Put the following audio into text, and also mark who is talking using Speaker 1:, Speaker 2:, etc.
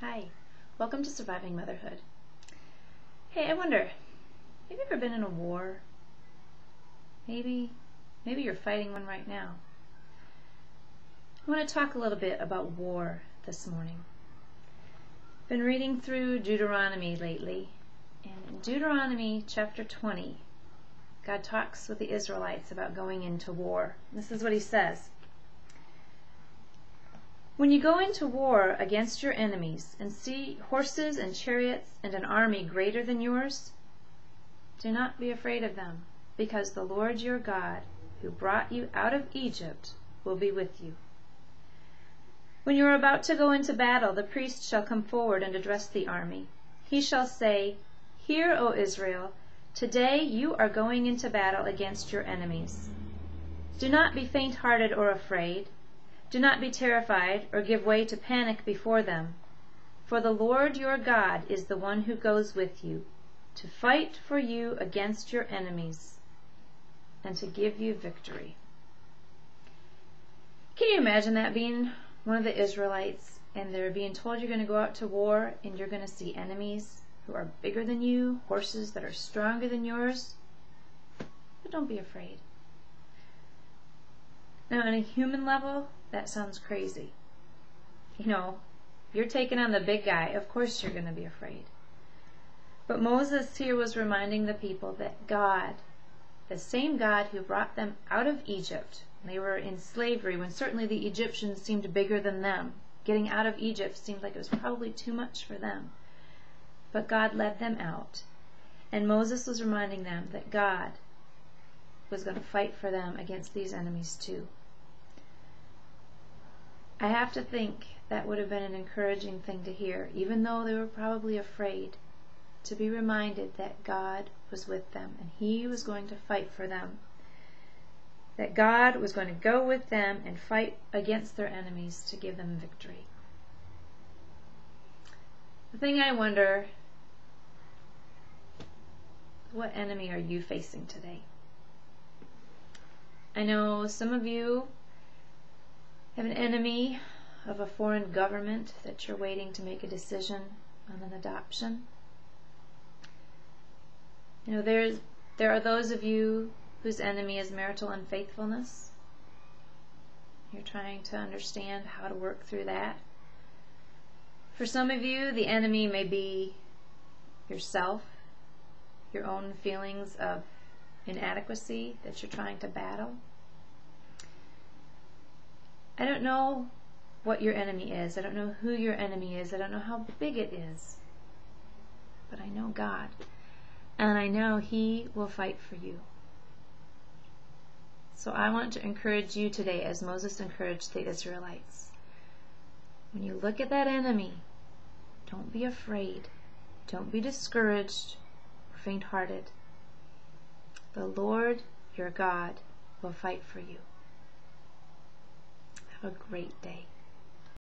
Speaker 1: Hi, welcome to Surviving Motherhood. Hey, I wonder, have you ever been in a war? Maybe you're fighting one right now. I want to talk a little bit about war this morning. Been reading through Deuteronomy lately, and in Deuteronomy chapter 20, God talks with the Israelites about going into war. This is what he says. When you go into war against your enemies and see horses and chariots and an army greater than yours, do not be afraid of them, because the Lord your God, who brought you out of Egypt, will be with you. When you are about to go into battle, the priest shall come forward and address the army. He shall say, "Hear, O Israel, today you are going into battle against your enemies. Do not be faint-hearted or afraid. Do not be terrified or give way to panic before them. For the Lord your God is the one who goes with you to fight for you against your enemies and to give you victory." Can you imagine that, being one of the Israelites, and they're being told you're going to go out to war and you're going to see enemies who are bigger than you, horses that are stronger than yours? But don't be afraid. Now, on a human level, that sounds crazy. You're taking on the big guy. Of course you're going to be afraid. But Moses here was reminding the people that God, the same God who brought them out of Egypt, they were in slavery when certainly the Egyptians seemed bigger than them. Getting out of Egypt seemed like it was probably too much for them. But God led them out. And Moses was reminding them that God was going to fight for them against these enemies too. I have to think that would have been an encouraging thing to hear, even though they were probably afraid, to be reminded that God was with them and He was going to fight for them. That God was going to go with them and fight against their enemies to give them victory. The thing I wonder, what enemy are you facing today? I know some of you have an enemy of a foreign government that you're waiting to make a decision on an adoption. There are those of you whose enemy is marital unfaithfulness. You're trying to understand how to work through that. For some of you, the enemy may be yourself, your own feelings of inadequacy that you're trying to battle. I don't know what your enemy is. I don't know who your enemy is. I don't know how big it is. But I know God. And I know He will fight for you. So I want to encourage you today, as Moses encouraged the Israelites. When you look at that enemy, don't be afraid. Don't be discouraged or faint-hearted. The Lord your God will fight for you. Have a great day.